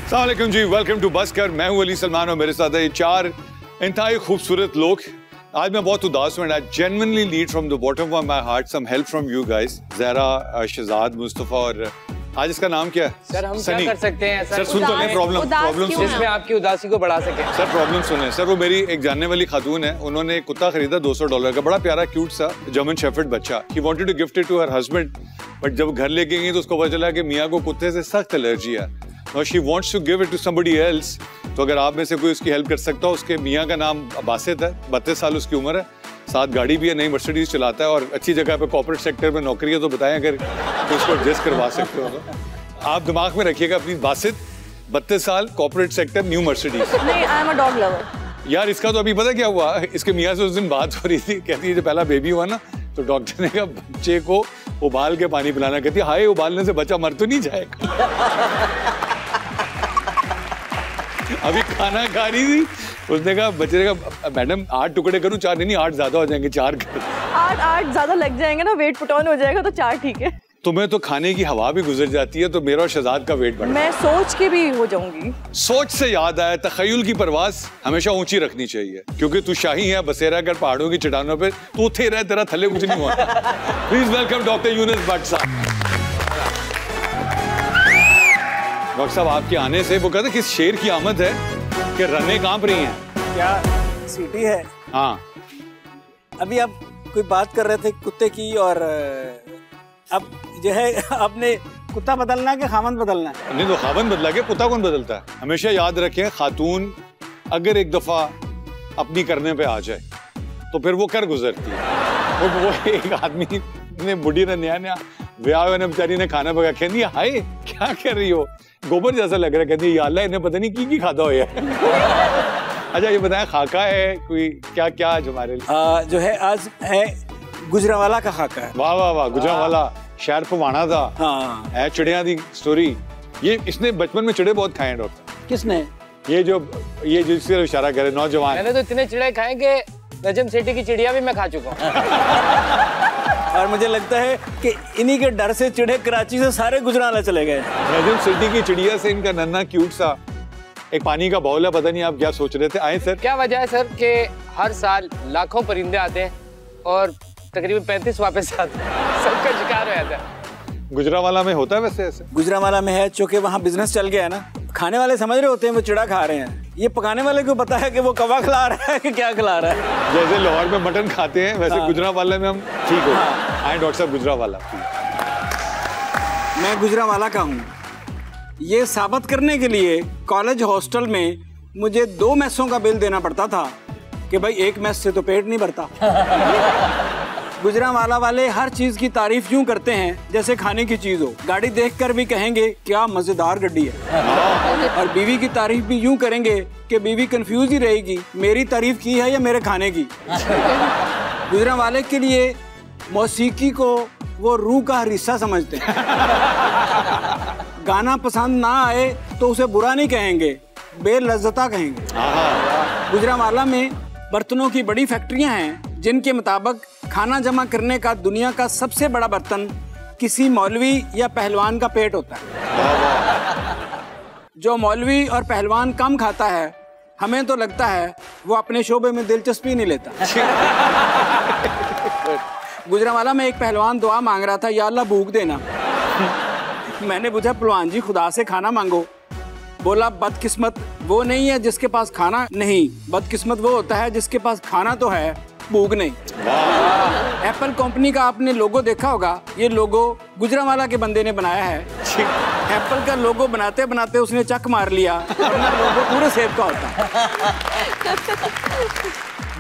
अस्सलाम वालेकुम जी, welcome to बसकर। मैं हूं अली सलमान और मेरे साथ है ये चार इंतहाई खूबसूरत लोग। आज मैं बहुत उदास हूं। I genuinely need from the bottom of my heart some help from you guys. Zahra, Shahzad, Mustafa और आज इसका नाम क्या है? सर हम क्या कर सकते हैं? सर सुन तो लें प्रॉब्लम जिसमें आपकी उदासी को बढ़ा सके। सर प्रॉब्लम सुने सर। वो मेरी एक जानने वाली खातून है, उन्होंने एक कुत्ता खरीदा $200 का, बड़ा प्यारा क्यूट सा जर्मन शेफर्ड बच्चा। He wanted to gift it to her husband, but जब घर लेके गई तो उसको पता चला कि मियाँ को कुत्ते से सख्त एलर्जी है। Now she wants to give it to somebody else। तो अगर आप में से कोई उसकी हेल्प कर सकता हो, उसके मियाँ का नाम बासित है, 32 साल उसकी उम्र है, साथ गाड़ी भी है, नई मर्सिडीज चलाता है और अच्छी जगह पे कॉर्पोरेट सेक्टर में नौकरी है। तो बताएं अगर उसको एडजस्ट करवा सकते हो तो। आप दिमाग में रखिएगा अपनी बासित, 32 साल, कॉर्पोरेट सेक्टर, न्यू मर्सिडीज। नहीं, I am a dog lover. यार इसका तो अभी पता क्या हुआ, इसके मियाँ से उस दिन बात हो रही थी, कहती है जब पहला बेबी हुआ ना तो डॉक्टर ने कहा बच्चे को उबाल के पानी पिलाना। कहती है हाय, उबालने से बच्चा मर तो नहीं जाएगा। अभी खाना खा रही थी, उसने कहा बच्चे ने कहा मैडम 8 टुकड़े करूं? 4 नहीं, 8 ज्यादा हो जाएंगे, 4 कर। 8 ज्यादा लग जाएंगे ना, वेट पुट ऑन हो जाएगा, तो 4 ठीक है। तुम्हें तो खाने की हवा भी गुजर जाती है, तो मेरा और शहजाद का वेट बढ़ा। मैं सोच के भी हो जाऊंगी। सोच से याद आया, तखय्युल की परवाज़ हमेशा ऊंची रखनी चाहिए, क्योंकि तू शाही है, बसेरा कर पहाड़ों की चट्टानों पे, तू उठे रहे, तेरा थले कुछ नहीं हुआ। Please welcome doctor Yunus Bhatt साहब। डॉक्टर साहब आपके आने से वो कहते किस शेर की आमद है कि रने कांप रही हैं। क्या सीटी है? हाँ, अभी आप कोई बात कर रहे थे कुत्ते की, और अब जो है आपने कुत्ता बदलना है कि खामन बदलना है? नहीं तो खामन बदला के कुत्ता कौन बदलता है? हमेशा याद रखें, खातून अगर एक दफा अपनी करने पे आ जाए तो फिर वो कर गुजरती है। वो एक आदमी ने, बुढ़ी ने नया नया ब्याह हुआ, बेचारी ने खाना पका, कहती है हाय क्या कर रही हो, गोबर जैसा लग रहा है। कहती है या अल्लाह, इन्हें पता नहीं की खाता हो यार। अच्छा ये बताएं, खाका है कोई, क्या क्या आज हमारे जो है आज है गुजरावाला का खाका है। वाह वाह वाह, गुजरावाला शहर पवाना था। हाँ है चिड़िया दी स्टोरी। ये इसने बचपन में चिड़े बहुत खाए हैं डॉक्टर। किसने? ये जिससे इशारा करे नौजवान। मैंने तो इतने चिड़े खाए कि नजम सिटी की चिड़िया भी मैं खा चुका हूँ। और मुझे लगता है कि इन्हीं के डर से चिड़े कराची से सारे गुजरावाला चले गए। नजम सिटी की चिड़िया से इनका नन्हा क्यूट सा एक पानी का बाउल है, पता नहीं आप क्या सोच रहे थे। आए सर। क्या वजह है सर कि हर साल लाखों परिंदे आते हैं और तकरीबन 35 वापस आते हैं, सबका शिकार हो जाता है। गुजरावाला में होता है वैसे ऐसे? गुजरावाला में है, चूंकि वहाँ बिजनेस चल गया है ना। खाने वाले समझ रहे होते हैं वो चिड़ा खा रहे हैं, ये पकाने वाले को पता है कि वो कवा खिला रहा है कि क्या खिला रहा है। जैसे लाहौर में मटन खाते हैं वैसे हाँ। गुजरावाला में हम ठीक हो। आए डॉक्टर साहब गुजरावाला। मैं गुजरावाला का हूँ। ये साबित करने के लिए कॉलेज हॉस्टल में मुझे 2 मैसों का बिल देना पड़ता था कि भाई एक मैस से तो पेट नहीं भरता। गुजरावाला वाले हर चीज की तारीफ यूं करते हैं जैसे खाने की चीज हो। गाड़ी देखकर भी कहेंगे क्या मजेदार गाड़ी है, और बीवी की तारीफ भी यूं करेंगे कि बीवी कंफ्यूज ही रहेगी, मेरी तारीफ की है या मेरे खाने की। गुजरावाले के लिए मौसीकी को वो रूह का हिस्सा समझते हैं। गाना पसंद ना आए तो उसे बुरा नहीं कहेंगे, बेलज्जता कहेंगे। गुजरावाला में बर्तनों की बड़ी फैक्ट्रियां हैं, जिनके मुताबिक खाना जमा करने का दुनिया का सबसे बड़ा बर्तन किसी मौलवी या पहलवान का पेट होता है। जो मौलवी और पहलवान कम खाता है, हमें तो लगता है वो अपने शोबे में दिलचस्पी नहीं लेता। गुजरावाला में एक पहलवान दुआ मांग रहा था, या अल्लाह भूख देना। मैंने पूछा पहलवान जी खुदा से खाना मांगो। बोला बदकिस्मत वो नहीं है जिसके पास खाना नहीं, बदकिस्मत वो होता है जिसके पास खाना तो है, भूख नहीं। एप्पल कंपनी का आपने लोगो देखा होगा, ये लोगो गुजरावाला के बंदे ने बनाया है। एप्पल का लोगो बनाते बनाते उसने चक मार लिया, वरना लोगो पूरे सेब का होता है।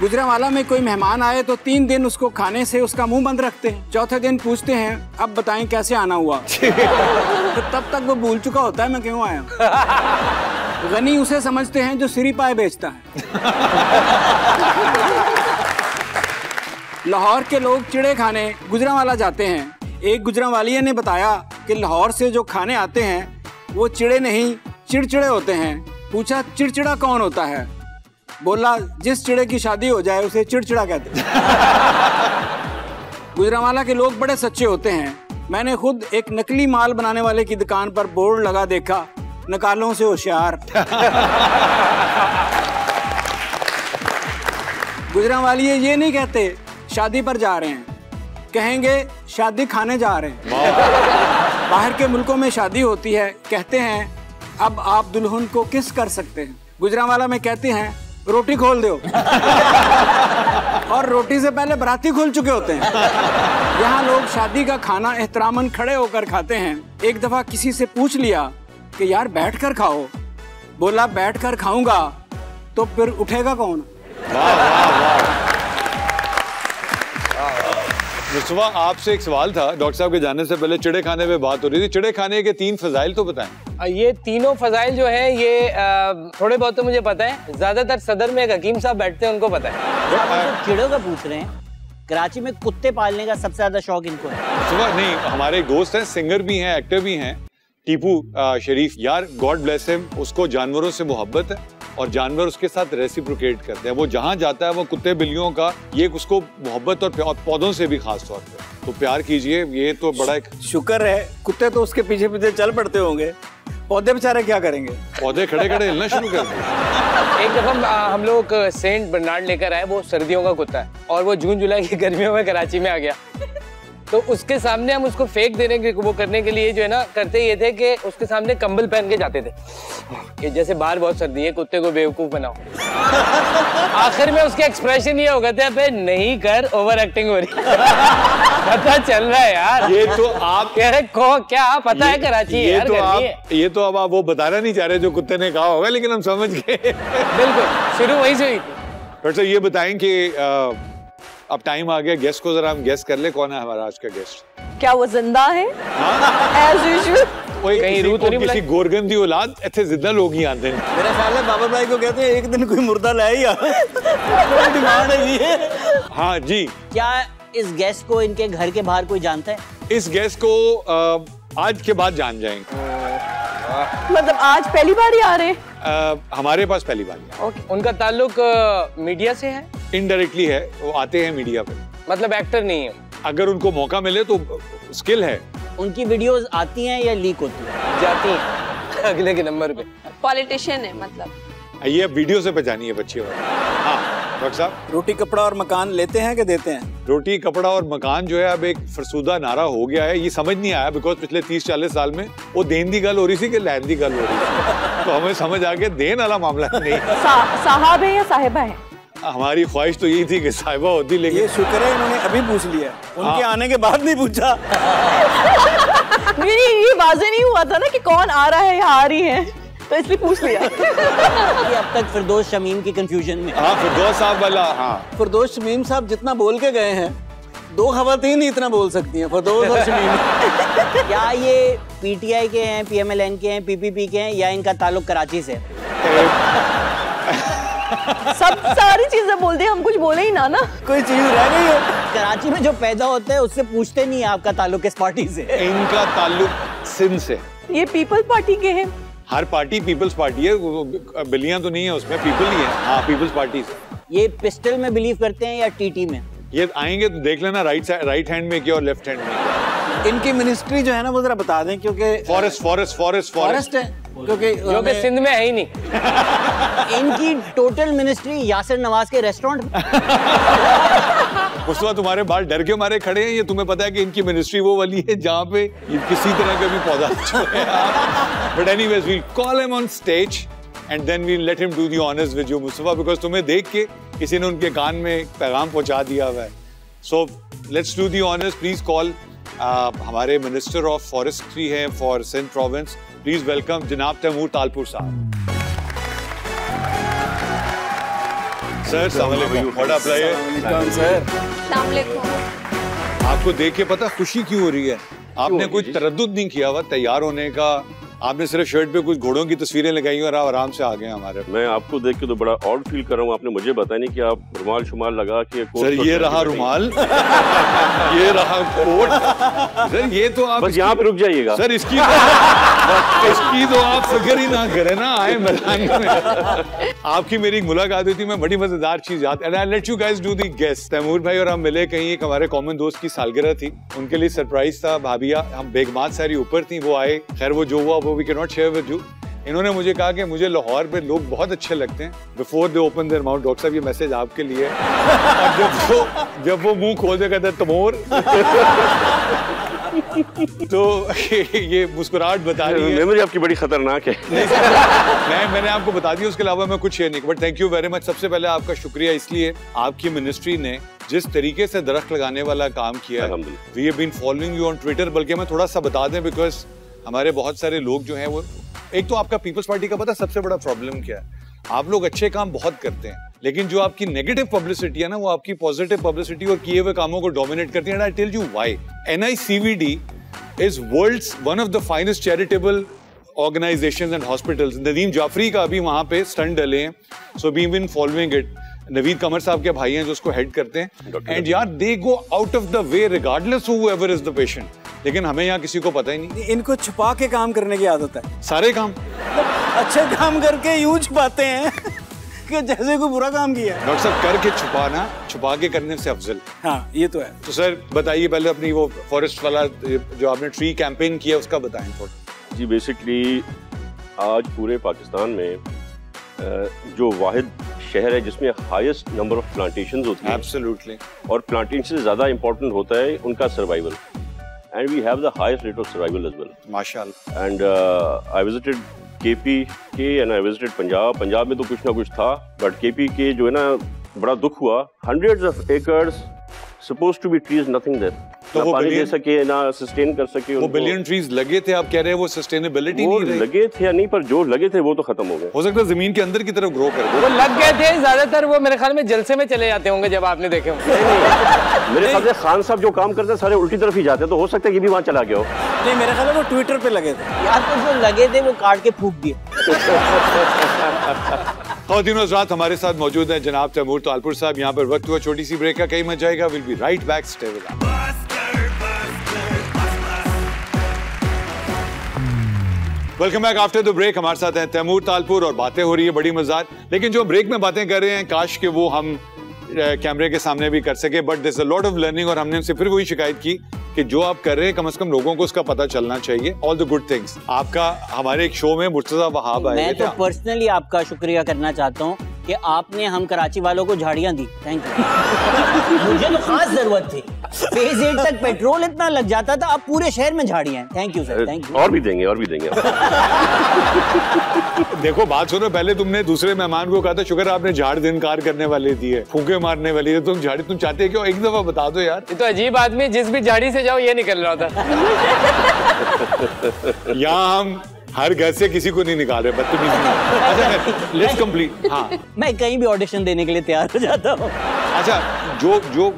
गुजरावाला में कोई मेहमान आए तो 3 दिन उसको खाने से उसका मुंह बंद रखते हैं। चौथे दिन पूछते हैं अब बताएं कैसे आना हुआ। तो तब तक वो भूल चुका होता है मैं क्यों आया। गनी उसे समझते हैं जो सिरी पाए बेचता है। लाहौर के लोग चिड़े खाने गुजरावाला जाते हैं। एक गुजरावालिया ने बताया कि लाहौर से जो खाने आते हैं वो चिड़े नहीं चिड़चिड़े होते हैं। पूछा चिड़चिड़ा कौन होता है? बोला जिस चिड़े की शादी हो जाए उसे चिड़चिड़ा कहते हैं। गुजरावाला के लोग बड़े सच्चे होते हैं। मैंने खुद एक नकली माल बनाने वाले की दुकान पर बोर्ड लगा देखा, नकालों से होशियार। गुजरांवाली ये नहीं कहते शादी पर जा रहे हैं, कहेंगे शादी खाने जा रहे हैं। बाहर के मुल्कों में शादी होती है, कहते हैं अब आप दुल्हन को किस कर सकते हैं। गुजरांवाला में कहते हैं रोटी खोल दो। और रोटी से पहले बराती खोल चुके होते हैं। यहाँ लोग शादी का खाना एहतरामन खड़े होकर खाते हैं। एक दफा किसी से पूछ लिया कि यार बैठ कर खाओ, बोला बैठ कर खाऊंगा तो फिर उठेगा कौन। मुस्तफा, आपसे एक सवाल था, डॉक्टर साहब के जाने से पहले चिड़े खाने पे बात हो रही थी। चिड़े खाने के 3 फजाइल तो बताएं। ये तीनों फजाइल जो हैं ये थोड़े बहुत तो मुझे पता है, ज्यादातर सदर में एक हकीम साहब बैठते हैं, उनको पता है। चिड़ों का पूछ रहे हैं, कराची में कुत्ते पालने का सबसे ज्यादा शौक इनको है। सुबह नहीं, हमारे एक दोस्त हैं, सिंगर भी हैं, एक्टर भी हैं, टीपू शरीफ। यार गॉड ब्लेस हिम, उसको जानवरों से मोहब्बत है और जानवर उसके साथ रेसिप्रोकेट करते हैं। वो जहाँ जाता है वो कुत्ते बिल्लियों का ये उसको मोहब्बत और पौधों से भी खास तौर पे तो प्यार कीजिए। ये तो बड़ा एक शुक्र है, कुत्ते तो उसके पीछे पीछे चल पड़ते होंगे, पौधे बेचारे क्या करेंगे। पौधे खड़े खड़े हिलना शुरू कर दिए। एक दफा हम लोग सेंट बर्नार्ड लेकर आए, वो सर्दियों का कुत्ता है और वो जून जुलाई की गर्मियों में कराची में आ गया। तो उसके सामने हम उसको फेंक देने के वो करने के लिए जो है ना करते ये थे कि उसके सामने कंबल पहन के जाते थे कि जैसे बाहर बहुत सर्दी है, कुत्ते को बेवकूफ बनाओ। आखिर में उसके एक्सप्रेशन ये हो गए थे, अबे नहीं कर, ओवर एक्टिंग हो रही। पता चल रहा है यार, ये तो आप कह रहे को क्या पता है कराची ये यार, तो आप है। ये तो अब आप वो बताना नहीं चाह रहे जो कुत्ते ने कहा होगा, लेकिन हम समझ गए। बिल्कुल शुरू वही से हुई थी। डॉक्टर साहब ये बताएं कि अब टाइम आ गया, गेस्ट को जरा हम गेस्ट कर ले, कौन है हमारा आज का गेस्ट? क्या वो जिंदा है? As usual? कहीं रूह तो नहीं किसी गोरगंदी औलाद इतने जिंदा लोग ही आते हैं। मेरा ख्याल है बाबा भाई को कहते हैं एक दिन कोई मुर्दा लाए या डिमांड है ये। हाँ जी, क्या इस गेस्ट को इनके घर के बाहर कोई जानता है? इस गेस्ट को आज के बाद जान जाएंगे। मतलब आज पहली बार ही आ रहे हैं? हमारे पास पहली बार। उनका ताल्लुक मीडिया से है? इनडायरेक्टली है, वो आते हैं मीडिया पे। मतलब एक्टर नहीं है? अगर उनको मौका मिले तो स्किल है। उनकी वीडियोस आती हैं या लीक होती हैं? जाती हैं अगले के नंबर पे। पॉलिटिशियन है मतलब? ये वीडियो से पहचानी है बच्चे वाले। हाँ डॉक्टर साहब, रोटी कपड़ा और मकान लेते हैं कि देते हैं? रोटी कपड़ा और मकान जो है अब एक फरसूदा नारा हो गया है। ये समझ नहीं आया बिकॉज पिछले 30-40 साल में वो देन दी गल हो रही थी कि लैन दी गल हो रही थी, तो हमें समझ आ गया देन वाला मामला नहीं। साहब है या साहिबा है? हमारी ख्वाहिश तो यही थी कि साहिबा होती, लेकिन ये शुक्र है इन्होंने अभी पूछ लिया, उनके आने के बाद नहीं पूछा। ये वाज़ेह नहीं हुआ था ना कि कौन आ रहा है या आ रही है, तो इसलिए पूछ लिया। ये अब तक फिरदौस शमीम की कंफ्यूजन में। हाँ फिरदौस साहब वाला। हाँ फिरदौस शमीम साहब जितना बोल के गए हैं, 2 खवातीन ही इतना बोल सकती हैं, फिरदौस और शमीम। क्या ये पीटीआई के हैं, पीएमएलएन के हैं, पीपीपी के हैं या इनका ताल्लुक कराची से? सब सारी चीजें बोल दी, हम कुछ बोले ही ना कोई चीज रह गई है? कराची में जो पैदा होता है उससे पूछते नहीं है आपका ताल्लुक किस पार्टी से। इनका ताल्लुक सिंध से। ये पीपल्स पार्टी के हैं? हर पार्टी पीपल्स पार्टी है, बिल्लियां तो नहीं है उसमें, पीपल ही है। हाँ पीपल्स पार्टी से। ये पिस्टल में बिलीव करते हैं या टीटी में? ये आएंगे तो देख लेना राइट हैंड में क्या और लेफ्ट हैंड में क्या। इनकी मिनिस्ट्री जो है ना वो जरा बता दें, क्योंकि फॉरेस्ट है, क्योंकि जो कि सिंध में है ही नहीं। इनकी टोटल मिनिस्ट्री यासिर नवाज के रेस्टोरेंट में। उस वक्त तुम्हारे बाल डर के मारे खड़े हैं, ये तुम्हें पता है कि इनकी मिनिस्ट्री वो वाली है जहाँ पे ये किसी तरह का भी पौधा but anyways we'll call him on stage and then we'll let him do the honours with you Mustafa, because तुम्हें देख के किसी ने उनके कान में एक पैगाम पहुंचा दिया हुआ है। So let's do the honours, please call हमारे मिनिस्टर ऑफ फॉरेस्ट्री हैं for Sindh province, please welcome जनाब तैमूर तालपुर साहब। सर अस्सलाम वालेकुम, बड़ा प्लेजर सर। आपको देख के पता खुशी क्यों हो रही है? आपने कोई तरद्दुद नहीं किया हुआ तैयार होने का, आपने सिर्फ शर्ट पे कुछ घोड़ों की तस्वीरें लगाई और आप आराम से आ गए हमारे। मैं आपको देख के तो बड़ा ऑड फील कर रहा हूँ, आपने मुझे बताया नहीं कि आप रुमाल शुमाल लगा के सर ये रहा रुमाल, ये रहा कोट। सर ये तो आप बस यहाँ पे रुक जाइएगा सर, इसकी तो आप फिक्र ही ना करें ना, आए मैदान में। आपकी मेरी मुलाकात हुई थी, मैं बड़ी मजेदार चीज याद, and I let you guys do the guest. Taimur भाई और हम मिले कहीं, एक हमारे कॉमन दोस्त की सालगिरह थी, उनके लिए सरप्राइज था। भाभिया हम बेगमात सारी ऊपर थी, वो आए, खैर वो जो हुआ वो we can not share with you, इन्होंने मुझे कहा कि मुझे लाहौर में लोग बहुत अच्छे लगते हैं before they open their mouth. Doctor साहब ये मैसेज आपके लिए और जब वो मुंह खोल देगा था तमोर तो ये मुस्कुराहट बता रही है। मेमोरी आपकी बड़ी खतरनाक है। मैंने आपको बता दिया, उसके अलावा मैं कुछ शेयर नहीं, but thank you very much. सबसे पहले आपका शुक्रिया इसलिए आपकी मिनिस्ट्री ने जिस तरीके से दरख्त लगाने वाला काम किया है। We have been following you on Twitter. बल्कि मैं थोड़ा सा बता दें बिकॉज हमारे बहुत सारे लोग जो हैं वो, एक तो आपका पीपल्स पार्टी का पता सबसे बड़ा प्रॉब्लम क्या है, आप लोग अच्छे काम बहुत करते हैं लेकिन जो आपकी नेगेटिव पब्लिसिटी है ना वो आपकी पॉजिटिव पब्लिसिटी और किए हुए कामों को डोमिनेट करती है। I tell you why. NICVD is world's one of the finest charitable organizations and hospitals. Nadeem Jafri का अभी वहां पे स्टंट डले हैं, so we've been following it. Naveed कमर साहब के भाई हैं जो उसको हेड करते हैं एंड यार they go out of the way regardless whoever is the patient. लेकिन हमें यहाँ किसी को पता ही नहीं। इनको छुपा के काम करने की आदत है। सारे काम अच्छे काम करके यूं छुपाते हैं कि जैसे कोई बुरा काम किया। डॉक्टर साहब करके छुपाना छुपा के करने से अफजल। हाँ ये तो है। तो सर बताइए पहले अपनी वो फॉरेस्ट वाला जो आपने ट्री कैंपेन किया उसका बताएं थोड़ा। जी बेसिकली आज पूरे पाकिस्तान में जो वाहिद शहर है जिसमें हाईएस्ट नंबर ऑफ प्लांटेशंस होती हैं। एब्सोल्युटली। और प्लांटेशन से ज़्यादा इंपॉर्टेंट होता है उनका survival and we have the highest rate of survival as well माशाअल्लाह। एंड आई विजिटेड KP के and I visited Punjab. Punjab में तो कुछ ना कुछ था बट KP के जो है ना बड़ा दुख हुआ। hundreds of acres supposed to be trees, nothing there. तो ना वो पानी दे सके ना सस्टेन कर सके। वो बिलियन ट्रीज लगे थे, आप कह रहे हैं वो सस्टेनेबिलिटी नहीं रही। लगे थे या नहीं पर जो लगे थे वो तो खत्म हो गए। हो सकता है जमीन के अंदर की तरफ ग्रो कर वो लग गए थे ज्यादातर। वो मेरे ख्याल में जलसे में चले जाते होंगे जब आपने देखे होंगे। मेरे ख्याल से खान साहब जो काम करते हैं सारे उल्टी तरफ ही जाते हैं तो हो सकता है कि भी वहाँ चला गया हो। नहीं मेरे ख्याल में वो ट्विटर पे लगे थे। या तो जो लगे थे वो काट के फूक दिए। ख़वातीन हज़रात हमारे साथ मौजूद हैं जनाब तैमूर तालपुर साहब। यहाँ पर वक्त हुआ छोटी सी ब्रेक का, कहीं मत जाएगा। Will be right back, stay with us. Welcome back after the break. हमारे साथ हैं तैमूर तालपुर और बातें हो रही है बड़ी मजेदार। लेकिन जो ब्रेक में बातें कर रहे हैं काश कि वो हम कैमरे के सामने भी कर सके, but this a lot of learning. और हमने उनसे फिर वही शिकायत की कि जो आप कर रहे हैं कम से कम लोगों को उसका पता चलना चाहिए। All the good things. आपका हमारे एक शो में मुर्तजा वहाब आए थे। मैं तो पर्सनली आपका शुक्रिया करना चाहता हूँ कि आपने हम कराची वालों को झाड़ियाँ दी। Thank you. मुझे तो खास जरूरत थी। फेज 8 तक पेट्रोल इतना लग जाता था, अब पूरे शहर में झाड़ियाँ हैं। Thank you sir, thank you. और भी देंगे और भी देंगे। देखो बात सुनो, पहले तुमने दूसरे मेहमान को कहा था शुक्र आपने झाड़ दिनकार करने वाले दिए, फूके मारने वाली है। तुम झाड़ी तुम चाहते क्यों? एक दफा बता दो यार। ये तो अजीब आदमी, जिस भी झाड़ी से जाओ ये निकल रहा था। यहाँ हम हर घर से किसी को नहीं निकाल रहे, बदतमीजी। अच्छा लेट्स कंप्लीट। हाँ मैं कहीं भी ऑडिशन देने के लिए तैयार हो जाता हूँ। अच्छा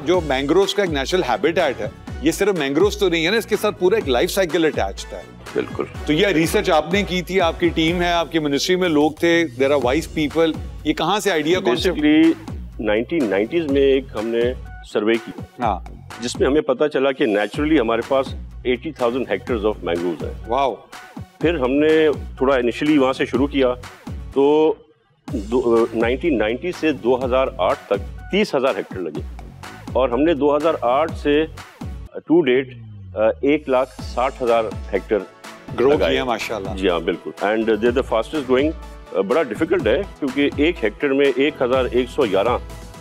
जो मैंग्रोव्स का एक नेचुरल हैबिटेट है, ये सिर्फ मैंग्रोव्स तो नहीं है ना, इसके साथ पूरा एक लाइफ साइकिल अटैच्ड है। बिल्कुल। तो ये रिसर्च आपने की थी, आपकी टीम है, आपकी मिनिस्ट्री में लोग थे, देयर आर वाइज पीपल। ये कहाँ से आइडिया कॉन्सेप्ट? बेसिकली 1990s में एक हमने सर्वे की, हाँ, जिसमें हमें पता चला कि नेचुरली हमारे पास 80,000 हेक्टेयर्स ऑफ मैंग्रोव्स हैं। वाओ। फिर हमने थोड़ा इनिशियली वहाँ से शुरू किया तो 1990 से 2008 तक 30,000 हेक्टेयर लगे और हमने 2008 से टू डेट 1,60,000 हेक्टेयर ग्रो किया माशाल्लाह। जी हाँ बिल्कुल। And they the fastest growing. बड़ा डिफिकल्ट है क्योंकि एक हेक्टेयर में 1,111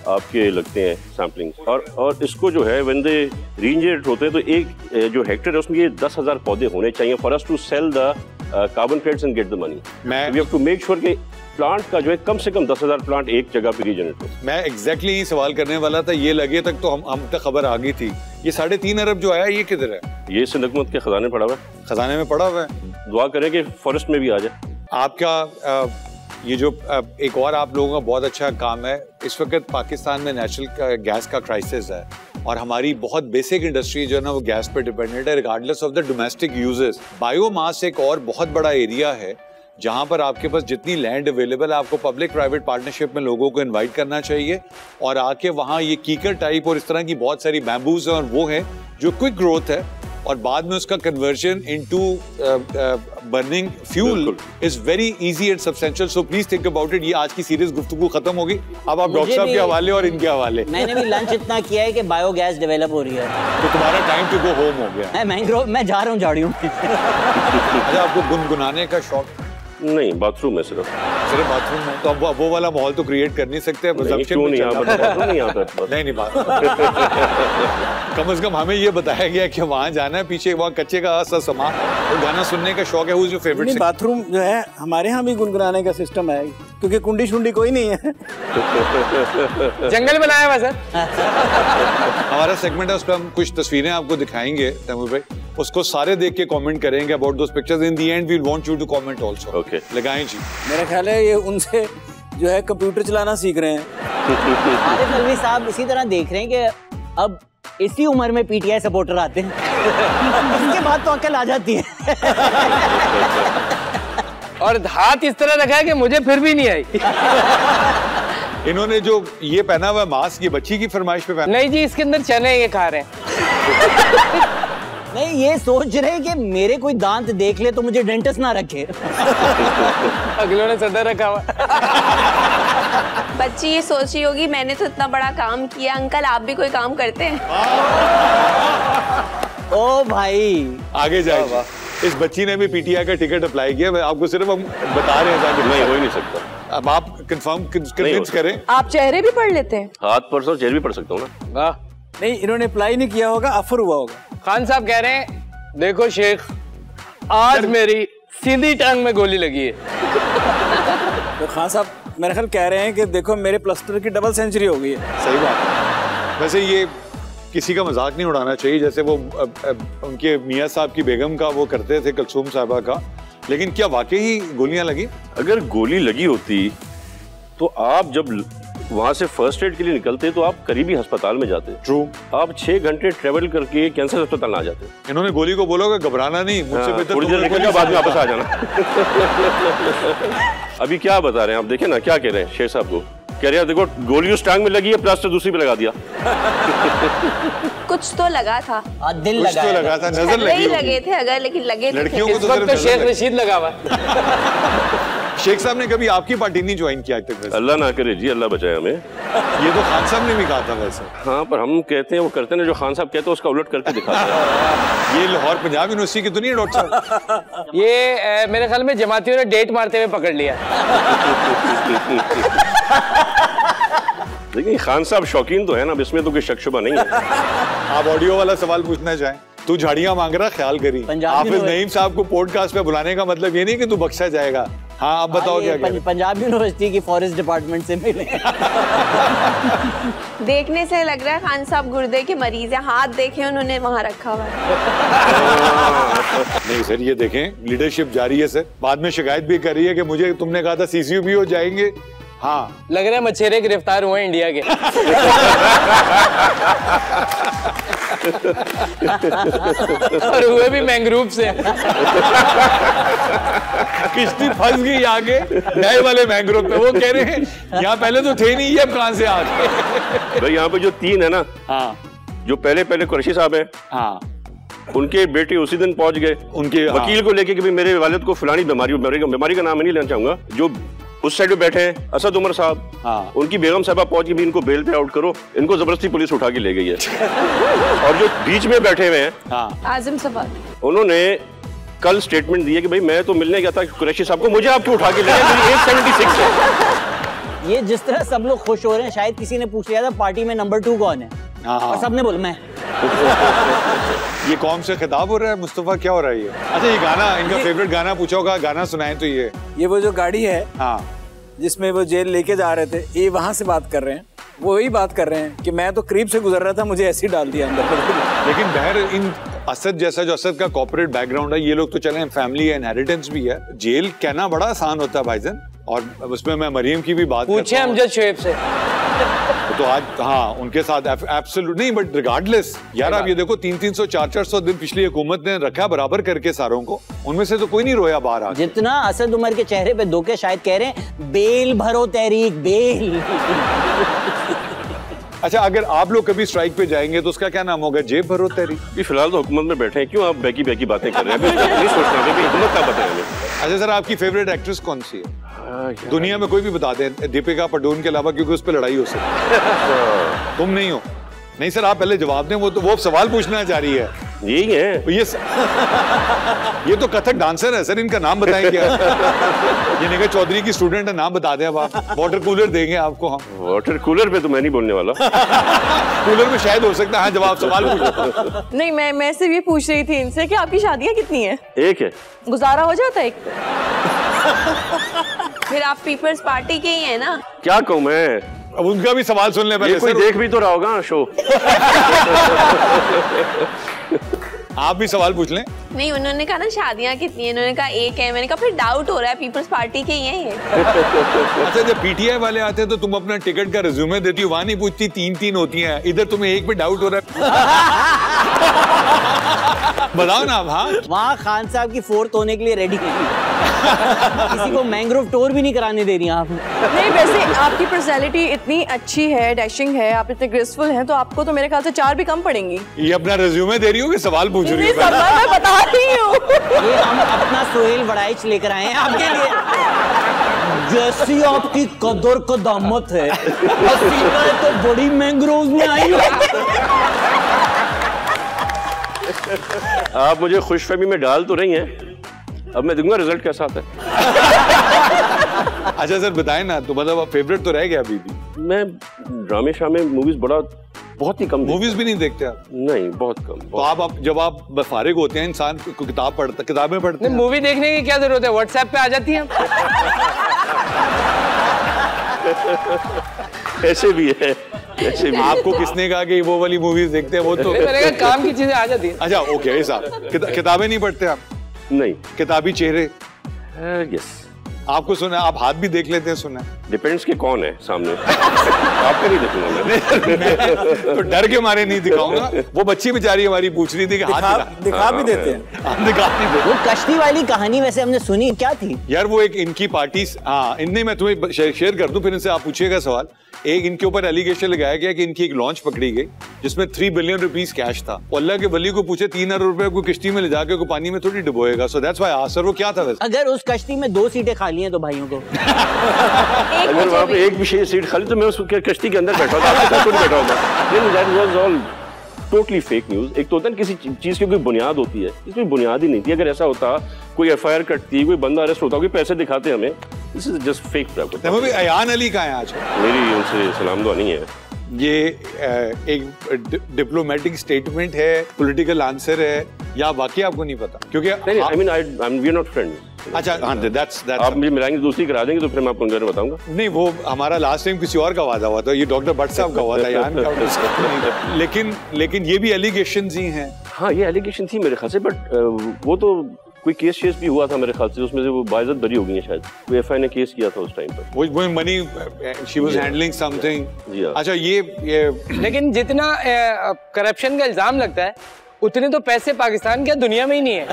आपके लगते हैं सैम्पलिंग और इसको जो है व्हेन दे रीजनरेट होते हैं तो एक जो हेक्टेयर है उसमें ये 10,000 पौधे होने चाहिए for us to sell the carbon credits and get the money. We have to make sure कि प्लांट का जो है कम से कम 10,000 प्लांट एक जगह पे रीजनरेट हो। मैं एग्जैक्टली ये सवाल करने वाला था, ये लगे तक तो हम तक खबर आ गई थी। ये 3.5 अरब जो आया ये किधर है? ये सिंध हुकूमत के खजाने पड़ा हुआ है। खजाने में पड़ा हुआ है। दुआ करें कि फॉरेस्ट में भी आ जाए। आपका ये जो एक और आप लोगों का बहुत अच्छा काम है, इस वक्त पाकिस्तान में नेचुरल गैस का क्राइसिस है और हमारी बहुत बेसिक इंडस्ट्री जो है ना वो गैस पे डिपेंडेंट है regardless of the domestic uses. Biomass एक और बहुत बड़ा एरिया है जहां पर आपके पास जितनी लैंड अवेलेबल है आपको पब्लिक प्राइवेट पार्टनरशिप में लोगों को इनवाइट करना चाहिए और आके वहां ये कीकर टाइप और इस तरह की बहुत सारी बैम्बूज हैं और वो है जो क्विक ग्रोथ है और बाद में उसका conversion into burning fuel is very easy and substantial. So please think about it. ये आज की सीरियस गुफ्तगू खत्म होगी, अब आप डॉक्टर साहब के हवाले और इनके हवाले। मैंने भी लंच इतना किया है कि बायोगैस डेवलप हो रही है तो तुम्हारा टाइम टू गो होम हो गया। मैं जा रहा हूँ झाड़ियों में। अच्छा आपको गुनगुनाने का शौक? नहीं, बाथरूम में सिर्फ बाथरूम में। तो अब वो वाला माहौल तो क्रिएट कर नहीं सकते। नहीं, क्यों नहीं आता? बाथरूम नहीं आता बस। नहीं बात कम से कम हमें ये बताया गया कि वहाँ जाना है, पीछे वहाँ कच्चे का सा सामान और गाना सुनने का शौक है। वो जो फेवरेट बाथरूम जो है हमारे यहाँ भी गुनगुनाने का सिस्टम है, क्योंकि कुंडी शुंडी कोई नहीं है। जंगल बनाया हुआ सर। हमारा सेगमेंट है, उस पर हम कुछ तस्वीरें आपको दिखाएंगे तैमूर भाई, उसको सारे देख के कमेंट करेंगे about those pictures. In the end we want you to comment also. Okay, लगाएं जी। मेरा ख्याल है ये उनसे जो है कंप्यूटर चलाना सीख रहे हैं। आरिफ अलवी साहब इसी तरह देख रहे हैं कि अब इसी उम्र में पीटीआई सपोर्टर आते हैं। इसके बाद तो अकल आ जाती है। और हाथ इस तरह रखा है कि मुझे फिर भी नहीं आई। इन्होंने जो ये पहना हुआ मास्क, ये बच्ची की फरमाइश पे पहना? नहीं जी, इसके अंदर चने ये खा रहे हैं। नहीं, ये सोच रहे हैं कि मेरे कोई दांत देख ले तो मुझे डेंटिस्ट ना रखे। अगलों ने सदर रखा हुआ। बच्ची ये सोच रही होगी मैंने तो इतना बड़ा काम किया, अंकल आप भी कोई काम करते हैं? ओ भाई, आगे जाएगा। इस बच्ची ने भी पीटीआई का टिकट अप्लाई किया। मैं आपको सिर्फ हम बता रहे हैं ताकि नहीं, हो ही नहीं सकता। अब आप कंफर्म कन्विंस करें। आप चेहरे भी पढ़ लेते हैं? हाथ पर चेहरे भी पढ़ सकता हूँ ना। वाह, नहीं, इन्होंने अप्लाई नहीं किया होगा, ऑफर हुआ होगा। खान साहब कह रहे हैं देखो शेख, आज मेरी सीधी टांग में गोली लगी है। तो खान साहब मेरे ख्याल कह रहे हैं कि देखो मेरे प्लस्टर की डबल सेंचुरी हो गई है। सही बात है। वैसे ये किसी का मजाक नहीं उड़ाना चाहिए, जैसे वो उनके मियाँ साहब की बेगम का वो करते थे, कुलसूम साहबा का। लेकिन क्या वाकई ही गोलियां लगी? अगर गोली लगी होती तो आप जब वहां से फर्स्ट एड के लिए निकलते तो आप करीबी अस्पताल में जाते। ट्रू। आप 6 घंटे ट्रेवल करके कैंसर अस्पताल आ जाते। इन्होंने गोली को बोला कि घबराना नहीं, मुझसे बेहतर थोड़ी देर निकल बाद में वापस आ जाना। अभी क्या बता रहे हैं आप, देखें ना क्या कह रहे हैं शेख साहब को। कह रहे हैं देखो गोली उस टांग में लगी है, प्लास्टर दूसरी पे लगा दिया। कुछ तो लगा था, दिल कुछ तो लगा था, नजर लगी लगे थे अगर, लेकिन लगे लड़कियों थे। को इस वक्त तो शेख रशीद लगा हुआ। शेख साहब ने कभी आपकी पार्टी नहीं ज्वाइन किया आज तक? अल्लाह ना करे जी, अल्लाह बचाए हमें। ये तो खान साहब ने भी कहा था वैसे। हाँ, पर हम कहते हैं वो करते हैं जो खान साहब कहते हैं उसका उलट करके दिखाते हैं। ये लाहौर पंजाब यूनिवर्सिटी की तो नहीं है डॉक्टर साहब? ये मेरे ख्याल में जमातियों ने डेट मारते हुए पकड़ लिया। लेकिन खान साहब शौकीन तो है ना, इसमें तो कोई शक शुबा नहीं है। आप ऑडियो वाला सवाल पूछना चाहें? तू झाड़ियां मांग रहा, ख्याल करी। हाफिज नईम साहब को पॉडकास्ट पे बुलाने का मतलब ये नहीं कि तू बख्शा जाएगा। हाँ, आप बताओ क्या पंजाब यूनिवर्सिटी की फॉरेस्ट डिपार्टमेंट से मिले। देखने से लग रहा है खान साहब गुर्दे के मरीज है, हाथ देखे उन्होंने वहाँ रखा हुआ है। नहीं सर, ये देखें लीडरशिप जारी है सर। बाद में शिकायत भी कर रही है कि मुझे तुमने कहा था सीसीयू भी हो जाएंगे। हाँ, लग रहा है मछेरे गिरफ्तार हुए इंडिया के। और हुए भी मैंग्रोव से। किश्ती फंस गई आगे नए वाले मैंग्रोव पे। वो कह रहे हैं यहाँ पहले तो थे नहीं, ये अब कहां से आ गए? भाई यहाँ पे जो 3 है ना, हाँ, जो पहले कुरैशी साहब है, हाँ, उनके बेटे उसी दिन पहुंच गए उनके वकील को लेके कि भाई मेरे वालिद को फलानी बीमारी का नाम नहीं लेना चाहूंगा। जो उस साइड पे बैठे हैं असद उमर साहब, हाँ, उनकी बेगम साहबा पहुंच के भी इनको बेल पे आउट करो, इनको जबरदस्ती पुलिस उठा के ले गई है। और जो बीच में बैठे हुए हैं, हाँ, आजम सफार, उन्होंने कल स्टेटमेंट दी है कि भाई मैं तो मिलने गया था कुरैशी साहब को, मुझे आप क्यों उठा के ले गए? मेरी 176 है। ये जिस तरह सब लोग खुश हो रहे हैं, शायद किसी ने पूछ लिया था पार्टी में नंबर 2 कौन है, और सबने बोला मैं। ये कौम से खिताब हो रहा है मुस्तफा, क्या हो रहा है ये? अच्छा, ये गाना, इनका फेवरेट गाना पूछा होगा, गाना सुनाए तो ये वो जो गाड़ी है, हाँ, जिसमें वो जेल लेके जा रहे थे, ये वहां से बात कर रहे हैं। वो वही बात कर रहे हैं कि मैं तो करीब से गुजर रहा था, मुझे ऐसे ही डाल दिया अंदर। लेकिन बहर इन असद जैसा, जो असद का कॉर्पोरेट बैकग्राउंड है, ये लोग तो चले फैमिली है, इनहेरिटेंस भी है। जेल कहना बड़ा आसान होता है भाईजान। और उसमें मैं मरियम की भी बात पूछे अमजद शोएब से। तो आज हाँ, उनके साथ एब्सोल्यूट नहीं, बट रिगार्डलेस यार, आप ये देखो 300-300, 400 दिन पिछली हुकूमत ने रखा बराबर करके सारों को, उनमें से तो कोई नहीं रोया बाहर आके। जितना असद उमर के चेहरे पे धोखे, शायद कह रहे हैं बेल भरो तहरीक, बेल। अच्छा, अगर आप लोग कभी स्ट्राइक पे जाएंगे तो उसका क्या नाम होगा? जेब भरो तहरीक। फिलहाल तो हुकूमत में बैठे हैं, क्यों आप बैकी बातें कर रहे हैं? नहीं सोचना कि हुकूमत का पता है। अच्छा सर, आपकी फेवरेट एक्ट्रेस कौन सी है दुनिया में? कोई भी बता दें, दीपिका पादुकोण के अलावा, क्योंकि उस पर लड़ाई हो सकती है। तुम नहीं हो? नहीं सर, आप पहले जवाब दें, वो सवाल पूछना जा रही है। यही है। ये तो कथक डांसर है सर, इनका नाम बताएं क्या? ये निगा चौधरी की स्टूडेंट है, नाम बता दें अब आप। वाटर कूलर देंगे आपको हम। वाटर कूलर पे तो मैं नहीं बोलने वाला। कूलर में शायद हो सकता है। हाँ, जवाब सवाल पूछो। नहीं, मैं सिर्फ ये पूछ रही थी इनसे कि आपकी शादियां कितनी है? एक है। गुजारा हो जाता है एक? फिर आप पीपल्स पार्टी के ही है ना? क्या कहूँ मैं? अब उनका भी सवाल सुन ले पहले। कोई देख भी तो रहा होगा शो। आप भी सवाल पूछ लें। नहीं, उन्होंने कहा ना शादियां कितनी है, उन्होंने कहा एक है। मैंने कहा फिर डाउट हो रहा है, पीपल्स पार्टी के ही है ये। अच्छा, जब पीटीआई वाले आते हैं तो तुम अपना टिकट का रिज्यूमे देती हो, वहां नहीं पूछती 3-3 होती हैं, इधर तुम्हें एक पे डाउट हो रहा है। बताओ ना आप। हाँ, वहाँ खान साहब की 4th होने के लिए रेडी किसी को मैंग्रोव टूर भी नहीं कराने दे रही आप। नहीं, वैसे आपकी पर्सनैलिटी इतनी अच्छी है, डैशिंग है, आप इतने ग्रेसफुल हैं, तो आपको तो मेरे ख्याल से 4 भी कम पड़ेंगी। ये अपना रिज्यूमे दे रही हो कि सवाल पूछ रही हो? मैं बता रही हूँ। ये हम अपना सोहेल बड़ाइच लेकर आए हैं आपके लिए। जैसी आपकी कदर कदामत है, तो बड़ी मैंग्रोव में आई हो। आप मुझे खुशफहमी में डाल तो रही हैं, अब मैं दूंगा रिजल्ट कैसा आता है। अच्छा सर बताएं ना, तो मतलब आप फेवरेट तो रह गया अभी भी? मैं ड्रामे शामे मूवीज बहुत ही कम। मूवीज भी नहीं देखते आप? नहीं, बहुत कम। तो आप जब आप फारिग होते हैं, इंसान किताबें पढ़ते हैं। मूवी देखने की क्या जरूरत है, व्हाट्सएप पे आ जाती है। ऐसे भी है, ऐसे भी। आपको किसने कहा कि वो वाली मूवीज देखते हैं? वो तो मैंने कहा काम की चीजें आ जाती है। अच्छा ओके साहब, किताबें नहीं पढ़ते आप? नहीं। किताबी चेहरे? यस। आपको सुना, आप हाथ भी देख लेते हैं? सुना? डिपेंड्स के कौन है सामने। आपका नहीं देखूंगा मैं। तो डर के मारे नहीं दिखाऊंगा। वो बच्ची बेचारी हमारी पूछ रही थी कि हाथ दिखा भी देते हैं। दिखा नहीं देते। वो कश्ती वाली कहानी वैसे हमने सुनी, क्या थी यार? वो एक इनकी पार्टी, हाँ इनने, मैं तुम्हें शेयर कर दूं फिर इनसे आप पूछिएगा सवाल। एक इनके ऊपर एलिगेशन लगाया गया कि इनकी एक लॉन्च पकड़ी गई जिसमें 3 बिलियन रुपीस कैश था। अल्लाह के वली को पूछे 3 अरब रुपए को किश्ती में ले जाके को पानी में थोड़ी डुबोएगा। सो दैट्स व्हाई सर वो क्या था वैसे? अगर उस कश्ती में 2 सीटें खाली हैं तो भाइयों को अगर वहाँ पे एक भी सीट खाली तो मैं उस कश्ती के अंदर बैठा होता, आपके साथ बैठा होता। That was all totally fake news. एक तो होता है किसी चीज की कोई बुनियाद होती है, इसमें बुनियाद ही नहीं थी। अगर ऐसा होता, कोई एफआईआर कटती, कोई बंदा अरेस्ट होता, कोई पैसे दिखाते हमें, this is just fake property. भी अयान अली कहाँ है आज? मेरी उनसे सलाम दुआ नहीं है। ये एक डिप्लोमेटिक स्टेटमेंट है, पॉलिटिकल आंसर है, या वाकई आपको नहीं पता? क्योंकि I mean we are not friends. अच्छा हाँ, दैट्स आप मुझे मिलाएंगे, दूसरी करा देंगे तो फिर मैं आपको उनके बारे में बताऊंगा। नहीं, वो हमारा लास्ट टाइम किसी और का वादा हुआ था, ये डॉक्टर भट्ट साहब का हुआ था यान का। लेकिन ये भी एलिगेशंस ही हैं। हाँ, ये एलिगेशन थी मेरे ख्याल से, बट वो तो कोई केस भी हुआ था मेरे ख्याल से, उसमें से वो बाइज्जत बरी हो गई है शायद। कोई एफआईआर ने केस किया था उस टाइम पर। वो money she was handling something. अच्छा ये लेकिन जितना करप्शन का इल्जाम लगता है उतने तो पैसे पाकिस्तान के दुनिया में ही नहीं है।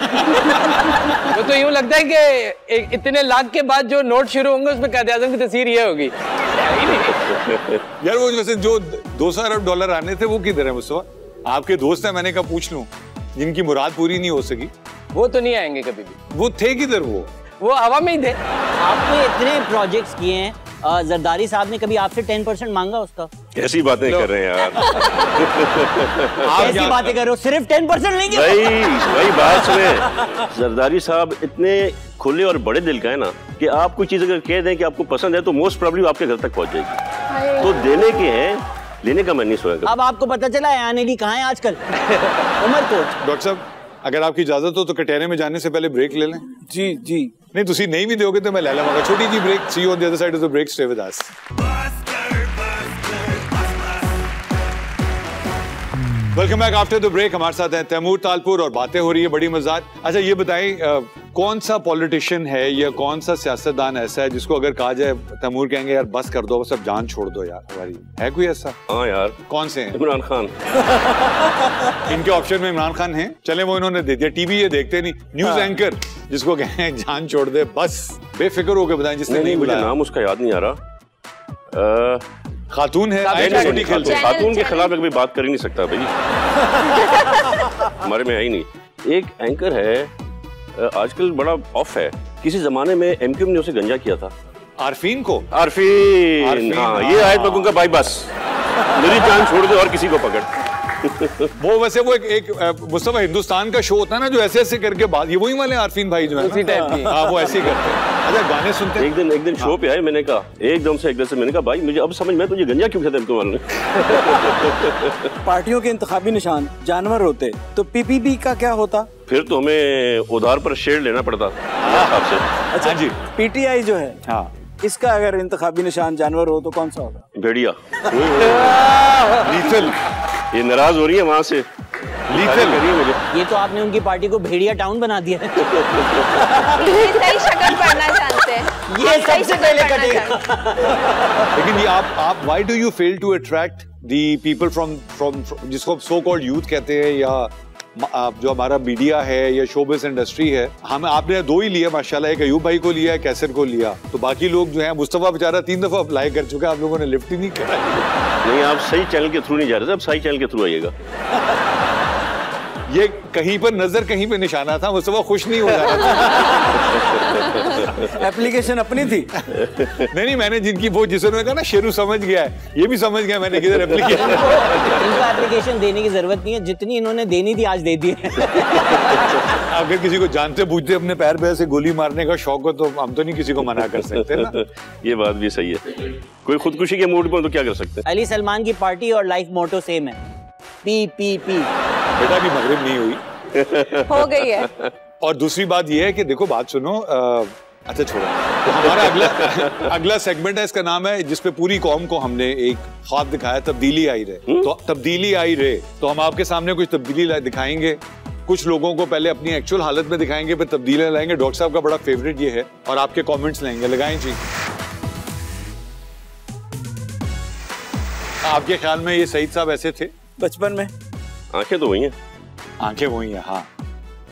वो तो यूं लगता है कि इतने लाख के बाद जो नोट शुरू होंगे उसमें कायद-ए-आज़म की तस्वीर ये होगी। यार वो वैसे जो 200 अरब डॉलर आने थे वो किधर है मुस्तफा? आपके दोस्त है, मैंने कहा पूछ लूं, जिनकी मुराद पूरी नहीं हो सकी। वो तो नहीं आएंगे कभी भी। वो थे किधर? वो हवा में ही थे। आपने इतने प्रोजेक्ट्स किए हैं, जरदारी साहब ने कभी आपसे 10% मांगा उसका? कैसी बातें कर रहे हैं यार। कैसी बातें कर रहे हो? सिर्फ 10% लेंगे? वही बात सुने, जरदारी साहब इतने खुले और बड़े दिल का है ना कि आप कोई चीज अगर कह दें कि आपको पसंद है तो मोस्ट प्रोबेबली आपके घर तक पहुंच जाएगी। तो देने के हैं, लेने का मैं नहीं सोचा। अब आपको पता चला है आने की कहाँ है आजकल? उमरकोट। डॉक्टर साहब अगर आपकी इजाजत हो तो कटहरे में जाने से पहले ब्रेक ले लें। जी जी। नहीं तुसी नहीं भी दोगे तो मैं ले लूंगा छोटी जी break. See you on the other side of the break, stay with us. Welcome back after the break. हमारे साथ हैं तैमूर तालपुर और बातें हो रही है बड़ी मजेदार। अच्छा ये बताएं, कौन सा पॉलिटिशियन है या कौन सा सियासतदान ऐसा है जिसको अगर कहा जाए तैमूर कहेंगे यार बस कर दो, बस अब जान छोड़ दो यार हमारी? है कोई ऐसा? हाँ यार। कौन से हैं? इमरान खान। इनके ऑप्शन में इमरान खान हैं। चले वो इन्होंने दे दिया। टीवी ये देखते नहीं। न्यूज एंकर जिसको कहें जान छोड़ दे बस, बेफिक्र होकर बताएं जिसने नहीं मुझे बुलाया। नाम उसका याद नहीं आ रहा। खातून है, खातून के खिलाफ कभी बात कर ही नहीं सकता भाई। हमारे में है ही नहीं। एक एंकर है आजकल बड़ा ऑफ है, किसी जमाने में एमक्यूएम ने उसे गंजा किया था। आरफीन को? आरफीन हाँ, ये आयत मैं कहूँगा भाई बस मेरी जान छोड़ दे और किसी को पकड़। वो वैसे वो एक मुस्तफा हिंदुस्तान का शो होता है ना जो ऐसे ऐसे करके बात, ये वही वाले आरफीन भाई जो है उसी टाइप की। हाँ वो ऐसे ही करते हैं। अच्छा गाने सुनते हैं? एक दिन शो पे आए, मैंने कहा एकदम से मैंने कहा भाई मुझे अब समझ में, तुझे गंजा क्यों कहते हैं तुम्हारे? पार्टियों के इंतखाबी निशान जानवर होते तो पीपीपी का क्या होता? फिर तो हमें उधार पर शेयर लेना पड़ता आपसे। अच्छा जी, पीटीआई जो है, हाँ इसका अगर इंतखाबी निशान जानवर हो तो कौन सा होगा? भेड़िया। लीथल। ये नाराज हो रही है वहां से, लीथल करिए मुझे। ये तो आपने उनकी पार्टी को भेड़िया टाउन बना दिया है। ये सही शक्ल पढ़ना जानते हैं, ये सबसे पहले कटेगा। लेकिन ये आप why do you fail to attract the people from जिसको सो कॉल्ड यूथ कहते हैं, या जो हमारा मीडिया है या शोबिस इंडस्ट्री है, हम आपने 2 ही लिया माशाल्लाह, एक अयूब भाई को लिया, कैसर को लिया, तो बाकी लोग जो हैं, मुस्तफा बेचारा 3 दफा अप्लाई कर चुका है, आप लोगों ने लिफ्ट ही नहीं करा। नहीं, आप सही चैनल के थ्रू नहीं जा रहे थे, अब सही चैनल के थ्रू आइएगा। ये कहीं पर नजर कहीं पे निशाना था, मुस्तफा खुश नहीं हो रहा था। एप्लीकेशन अपनी थी। नहीं, मैंने जिनकी वो जिसने कहा ना शेरू समझ गया है, ये भी समझ गया मैंने किधर एप्लीकेशन। इनको एप्लीकेशन देने की जरूरत नहीं है, जितनी इन्होंने देनी थी आज दे दी है। अगर किसी को जानते बूझते अपने पैर पे से गोली मारने का शौक हो तो हम तो नहीं किसी को मना कर सकते ना। ये बात भी सही है, कोई खुदकुशी के मूड पर तो क्या कर सकते हैं। अली सलमान की पार्टी और लाइफ मोटो सेम है, पी पी पी। बेटा भी मगरिब नहीं हुई, हो गई है। और दूसरी बात ये है कि देखो बात सुनो, अच्छा छोड़ो, तो हमारा अगला सेगमेंट है, इसका नाम है जिसपे पूरी कौम को हमने एक ख्वाब दिखाया, तब्दीली आई रहे। तो तब्दीली आई रहे, तो हम आपके सामने कुछ तब्दीली दिखाएंगे, कुछ लोगों को पहले अपनी एक्चुअल हालत में दिखाएंगे, फिर तब्दीलियां लाएंगे। डॉक्टर साहब का बड़ा फेवरेट ये है, और आपके कमेंट्स लेंगे। लगाएं जी। आपके ख्याल में ये सईद साहब ऐसे थे बचपन में? आंखें तो वही हैं। आंखें वही हैं, हाँ।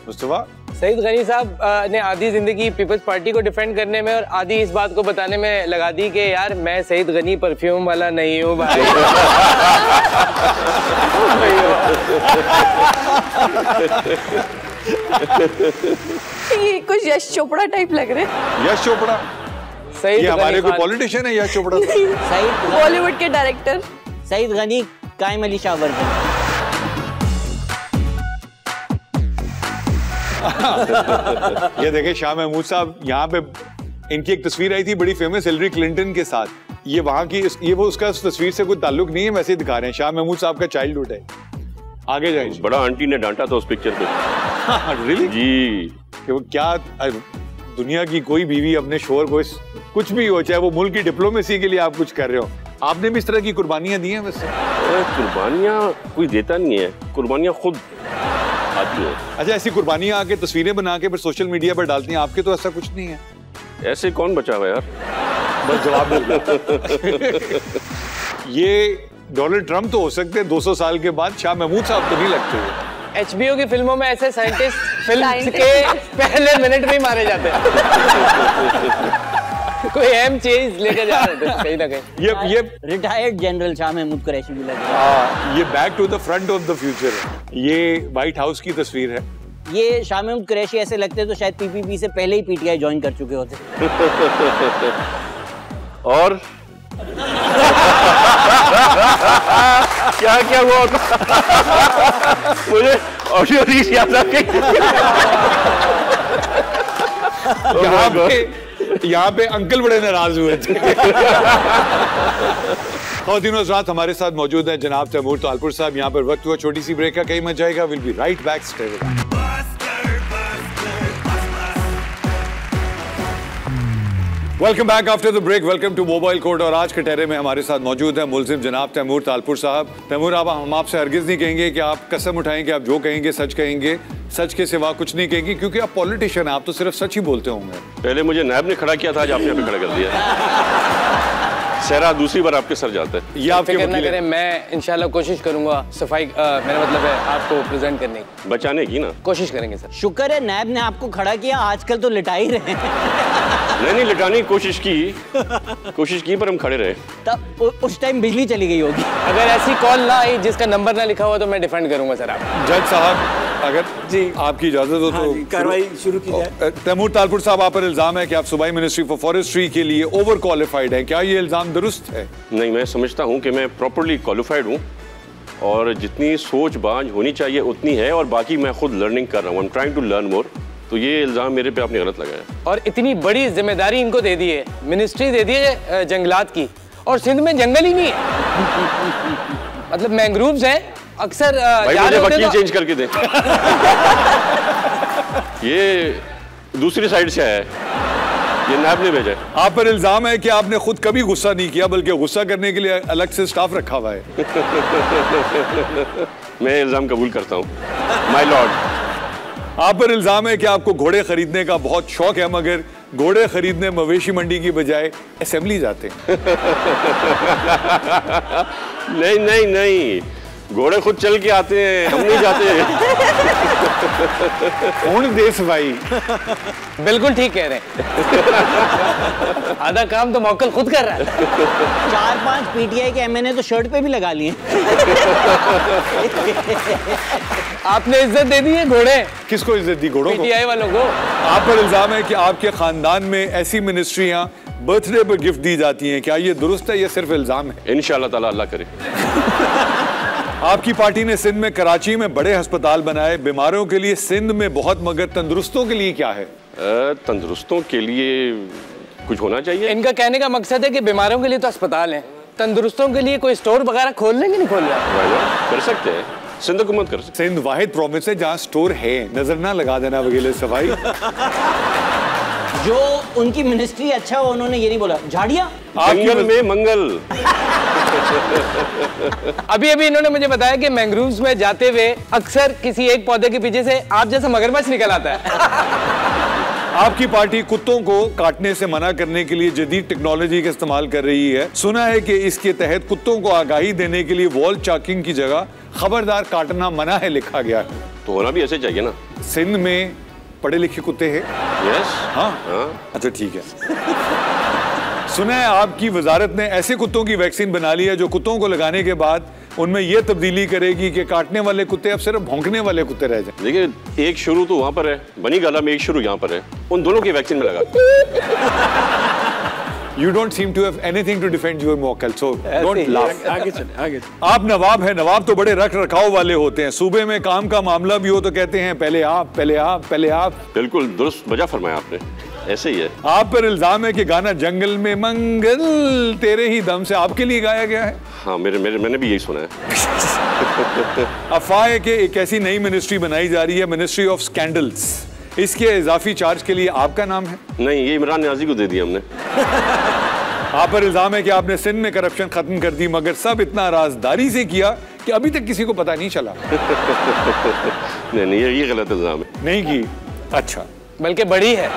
मुस्तफा? सईद गनी साहब ने आधी जिंदगी पीपल्स पार्टी को डिफेंड करने में और आधी इस बात को बताने में लगा दी कि यार मैं सईद गनी परफ्यूम वाला नहीं हूँ भाई। ये कुछ यश चोपड़ा टाइप लग रहे हैं। यश चोपड़ा? ये हमारे कोई पॉलिटिशियन है यश चोपड़ा? सईद बॉलीवुड के डायरेक्टर सईद गनी कायम अली शाह वर्जन। ये देखे शाह महमूद साहब, यहाँ पे इनकी एक तस्वीर आई थी बड़ी फेमस हिलरी क्लिंटन के साथ। ये वहाँ की ये वो उसका उस तस्वीर से कोई ताल्लुक नहीं है, वैसे दिखा रहे हैं। शाह महमूद साहब का चाइल्डहुड है। आगे जाए। बड़ा आंटी ने डांटा था उस पिक्चर पे। रियली जी, कि वो क्या दुनिया की कोई बीवी अपने शोहर को कुछ भी हो, चाहे वो मुल्क की डिप्लोमेसी के लिए आप कुछ कर रहे हो, आपने भी इस तरह की कुर्बानियां दी हैं? वैसे कुर्बानियां कोई देता नहीं है, कुर्बानियां खुद आती है। अच्छा, ऐसी कुर्बानियां आके तस्वीरें बना के फिर सोशल मीडिया पर डालती हैं, आपके तो ऐसा कुछ नहीं है? ऐसे कौन बचा हुआ यार? बस जवाब मिल गया। ये डोनाल्ड ट्रंप तो हो सकते हैं 200 साल के बाद, शाह महमूद साहब तो नहीं लगते। HBO की फिल्मों में ऐसे साइंटिस्ट फिल्म के पहले मिनट में ही मारे जाते हैं। कोई अहम चीज लेके जा रहे थे कहीं ना कहीं। ये रिटायर्ड जनरल शाह महमूद कुरैशी भी लग रहा है। ये back to the front of the future है। ये व्हाइट हाउस की तस्वीर है। ये शाह महमूद कुरैशी ऐसे लगते तो शायद PPP से पहले ही PTI ज्वाइन कर चुके होते। और क्या क्या हुआ होता? मुझे ऑडियो रीच याद आ गई। यहाँ पे अंकल बड़े नाराज हुए थे। ख़वातीन और हज़रात, हमारे साथ मौजूद हैं जनाब तैमूर तालपुर साहब। यहाँ पर वक्त हुआ छोटी सी ब्रेक का, कहीं मत जाएगा। Will be right back. Stay with us. Welcome back after the break. Welcome to mobile court. और आज कटहरे में हमारे साथ मौजूद है मुल्जिम जनाब तैमूर तालपुर साहब। तैमूर, हम आपसे हरगिज नहीं कहेंगे कि आप कसम उठाएं कि आप जो कहेंगे सच कहेंगे, सच के सिवा कुछ नहीं कहेंगे, क्योंकि आप पॉलिटिशियन हैं, आप तो सिर्फ सच ही बोलते होंगे। पहले मुझे नायब ने खड़ा किया था, आज आपने यहाँ पे खड़ा कर दिया। सहरा दूसरी बार आपके सर जाता है। ये आपके फिक्र ना करें, मैं इंशाल्लाह कोशिश करूंगा सफाई, मेरा मतलब है आपको प्रेजेंट करने की, बचाने की ना कोशिश करेंगे सर। शुक्र है नायब ने आपको खड़ा किया, आजकल तो लिटा ही रहे। नहीं, लिटाने की कोशिश की पर हम खड़े रहे। तब उस टाइम बिजली चली गई होगी। अगर ऐसी कॉल ना आई जिसका नंबर ना लिखा हुआ तो मैं डिफेंड करूंगा सर आप। जज साहब, अगर जी आपकी इजाजत हो तो कार्रवाई शुरू की जाए। तैमूर तालपुर साहब, आप पर इल्जाम है कि आप सूबाई मिनिस्ट्री फॉर फॉरेस्ट्री के लिए ओवर क्वालिफाइड हैं। क्या ये इल्जाम दुरुस्त है? नहीं, मैं समझता हूँ कि मैं प्रॉपर्ली क्वालिफाइड हूँ और जितनी सोच बांझ होनी चाहिए उतनी है, और बाकी मैं खुद लर्निंग कर रहा हूँ। I am trying to learn more. तो ये इल्ज़ाम मेरे पे आपने गलत लगाया। और इतनी बड़ी जिम्मेदारी इनको दे दी है, मिनिस्ट्री दे दी है जंगलात की, और सिंध में जंगल ही नहीं है। मतलब मैंग्रोव्स हैं अक्सर। भाई मुझे वकील चेंज करके दे। ये दूसरी साइड से है, ये नायब ने भेजा है। आप पर इल्जाम है कि आपने खुद कभी गुस्सा नहीं किया, बल्कि गुस्सा करने के लिए अलग से स्टाफ रखा हुआ है। मैं इल्जाम कबूल करता हूँ माय लॉर्ड। आप पर इल्जाम है कि आपको घोड़े खरीदने का बहुत शौक है, मगर घोड़े खरीदने मवेशी मंडी की बजाय असेंबली जाते हैं। नहीं नहीं नहीं, घोड़े खुद चल के आते हैं, हम नहीं जाते। कौन देश भाई? बिल्कुल ठीक कह रहे हैं। आधा काम तो मौकल खुद कर रहा है। 4-5 पीटीआई के एमएनए तो शर्ट पे भी लगा लिए। आपने इज्जत दे दी है घोड़े। किसको इज्जत दी? घोड़ों को? पीटीआई वालों को। आप पर इल्जाम है कि आपके खानदान में ऐसी मिनिस्ट्रियां बर्थडे पर गिफ्ट दी जाती हैं, क्या ये दुरुस्त है या सिर्फ इल्जाम है? इंशाल्लाह ताला अल्लाह करे। आपकी पार्टी ने सिंध में कराची में बड़े अस्पताल बनाए बीमारों के लिए, सिंध में बहुत, मगर तंदुरुस्तों के लिए क्या है? तंदुरुस्तों के लिए कुछ होना चाहिए। इनका कहने का मकसद है कि बीमारों के लिए तो अस्पताल हैं, तंदुरुस्तों के लिए कोई स्टोर वगैरह खोल लेंगे? नहीं खोल रहा। कर सकते हैं, सिंध हुकूमत कर सकते। सिंध वाहिद प्रोविंस है जहाँ स्टोर है, नजर ना लगा देना वकील सफाई। जो उनकी मिनिस्ट्री अच्छा हो, उन्होंने ये नहीं बोला झाड़ियाँ जंगल में मंगल। अभी अभी इन्होंने मुझे बताया कि मैंग्रोव्स में जाते हुए अक्सर किसी एक पौधे के पीछे से आप जैसा मगरमच्छ निकल आता है। आपकी पार्टी कुत्तों को काटने से मना करने के लिए जदीद टेक्नोलॉजी का इस्तेमाल कर रही है। सुना है कि इसके तहत कुत्तों को आगाही देने के लिए वॉल चॉकिंग की जगह खबरदार काटना मना है लिखा गया है। तो होना भी ऐसे चाहिए ना। सिंध में पढ़े लिखे कुत्ते हैं? यस। हाँ अच्छा ठीक है। सुना है आपकी वजारत ने ऐसे कुत्तों की वैक्सीन बना ली है जो कुत्तों को लगाने के बाद उनमें यह तब्दीली करेगी कि काटने वाले कुत्ते अब सिर्फ भौंकने वाले कुत्ते रह जाए। देखिए, एक शुरू तो वहां पर है, बनी गाला में एक शुरू यहाँ पर है, उन दोनों की वैक्सीन में लगा। You don't seem to have anything to defend your मोकल, so don't laugh. आगे चले, आगे चले। आप नवाब हैं, नवाब तो बड़े रख रखाव वाले होते हैं। सूबे में काम का मामला भी हो तो कहते हैं पहले आप, पहले आप, पहले आप। बिल्कुल दुरुस्त वजह फरमाया आपने, ऐसे ही है। आप पर इल्जाम है कि गाना जंगल में मंगल तेरे ही दम से आपके लिए गाया गया है। हाँ, मैंने भी यही सुना है। अफवाह है कि एक ऐसी नई मिनिस्ट्री बनाई जा रही है, मिनिस्ट्री ऑफ स्कैंडल्स। इसके इजाफी चार्ज के लिए आपका नाम है? नहीं, ये इमरान नियाजी को दे दिया हमने। आप पर इल्जाम है कि आपने सिंध में करप्शन खत्म कर दी, मगर सब इतना राजदारी से किया कि अभी तक किसी को पता नहीं चला। नहीं, ये गलत इल्जाम है। नहीं की? अच्छा, बल्कि बड़ी है।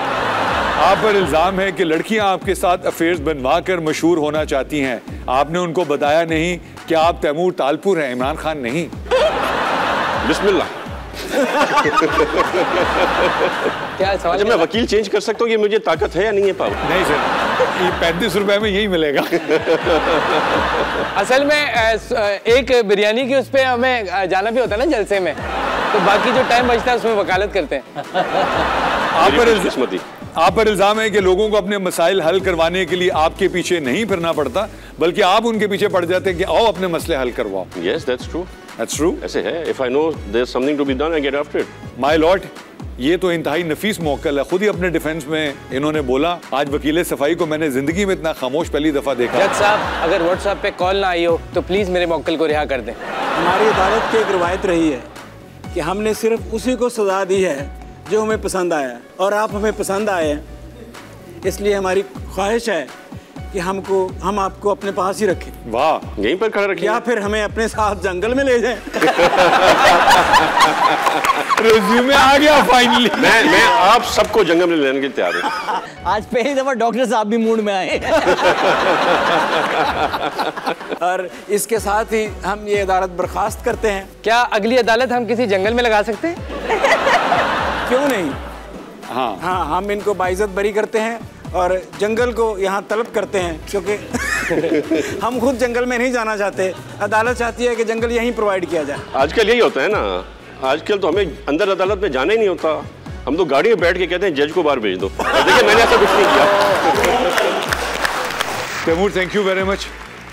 आप पर इल्जाम है कि लड़कियां आपके साथ अफेयर्स बनवा कर मशहूर होना चाहती हैं। आपने उनको बताया नहीं कि आप तैमूर तालपुर हैं, इमरान खान नहीं। बिस्मिल्लाह। क्या अच्छा, मैं वकील चेंज कर सकता हूँ? ये मुझे ताकत है या नहीं है पावर? नहीं सर, ये 35 रुपए में यही मिलेगा। असल में एक बिरयानी की उस पे हमें जाना भी होता है ना जलसे में, तो बाकी जो टाइम बचता है उसमें वकालत करते हैं। आप पर इल्जाम है कि लोगों को अपने मसाइल हल करवाने के लिए आपके पीछे नहीं फिरना पड़ता, बल्कि आप उनके पीछे पड़ जाते हैं कि आओ अपने मसले हल करवाओ। Yes, that's true. That's true. ऐसे है। If I know there's something to be done, I get after it. My lord, ये तो इंतहाई नफीस मौकल है। खुद ही अपने डिफेंस में इन्होंने बोला, आज वकील सफाई को मैंने जिंदगी में इतना खामोश पहली दफा देखा। जज साहब, अगर व्हाट्सएप पे कॉल ना आई हो तो प्लीज मेरे मौकल को रिहा कर दें। हमारी अदालत की एक रवायत रही है कि हमने सिर्फ उसी को सजा दी है जो हमें पसंद आया, और आप हमें पसंद आए हैं, इसलिए हमारी ख्वाहिश है कि हम आपको अपने पास ही रखें। वाह, यहीं पर खड़ा रखिए, या फिर हमें अपने साथ जंगल में ले जाएं। रिज्यूमे आ गया फाइनली। मैं आप सबको जंगल में लेने के लिए तैयार हूँ। आज पहली दफा डॉक्टर साहब भी मूड में आए। और इसके साथ ही हम ये अदालत बर्खास्त करते हैं। क्या अगली अदालत हम किसी जंगल में लगा सकते हैं? क्यों नहीं? हाँ, हम इनको बाइज्जत बरी करते हैं और जंगल को यहाँ तलब करते हैं, क्योंकि हम खुद जंगल में नहीं जाना चाहते। अदालत चाहती है कि जंगल यहीं प्रोवाइड किया जाए। आजकल यही होता है ना, आजकल तो हमें अंदर अदालत में जाना ही नहीं होता, हम तो गाड़ी में बैठ के कहते हैं जज को बाहर भेज दो। देखिए, मैंने ऐसा कुछ नहीं किया। Taimur, thank you very much.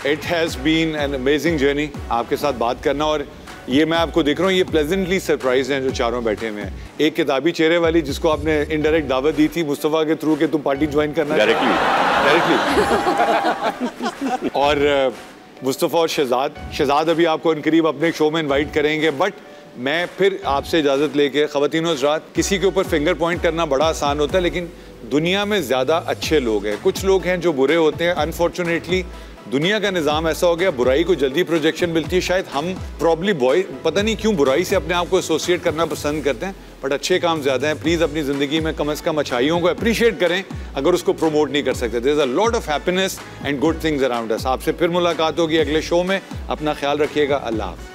It has been an amazing journey आपके साथ बात करना, और ये मैं आपको देख रहा हूँ, ये प्लेजेंटली सरप्राइज हैं जो चारों बैठे हुए हैं। एक किताबी चेहरे वाली जिसको आपने इनडायरेक्ट दावत दी थी मुस्तफ़ा के थ्रू के तुम पार्टी ज्वाइन करना डायरेक्टली और मुस्तफ़ा और शहजाद अभी आपको करीब अपने शो में इनवाइट करेंगे। बट मैं फिर आपसे इजाज़त लेके, ख़वातीन और हज़रात, किसी के ऊपर फिंगर पॉइंट करना बड़ा आसान होता है, लेकिन दुनिया में ज़्यादा अच्छे लोग हैं, कुछ लोग हैं जो बुरे होते हैं। अनफॉर्चुनेटली दुनिया का निज़ाम ऐसा हो गया, बुराई को जल्दी प्रोजेक्शन मिलती है। शायद हम प्रॉब्ली पता नहीं क्यों बुराई से अपने आप को एसोसिएट करना पसंद करते हैं, बट अच्छे काम ज़्यादा हैं। प्लीज़ अपनी ज़िंदगी में कम से कम अच्छाइयों को अप्रिशिएट करें, अगर उसको प्रमोट नहीं कर सकते। There is a lot of happiness and good things around us. आपसे फिर मुलाकात होगी अगले शो में, अपना ख्याल रखिएगा। अल्लाह हाफ़िज़।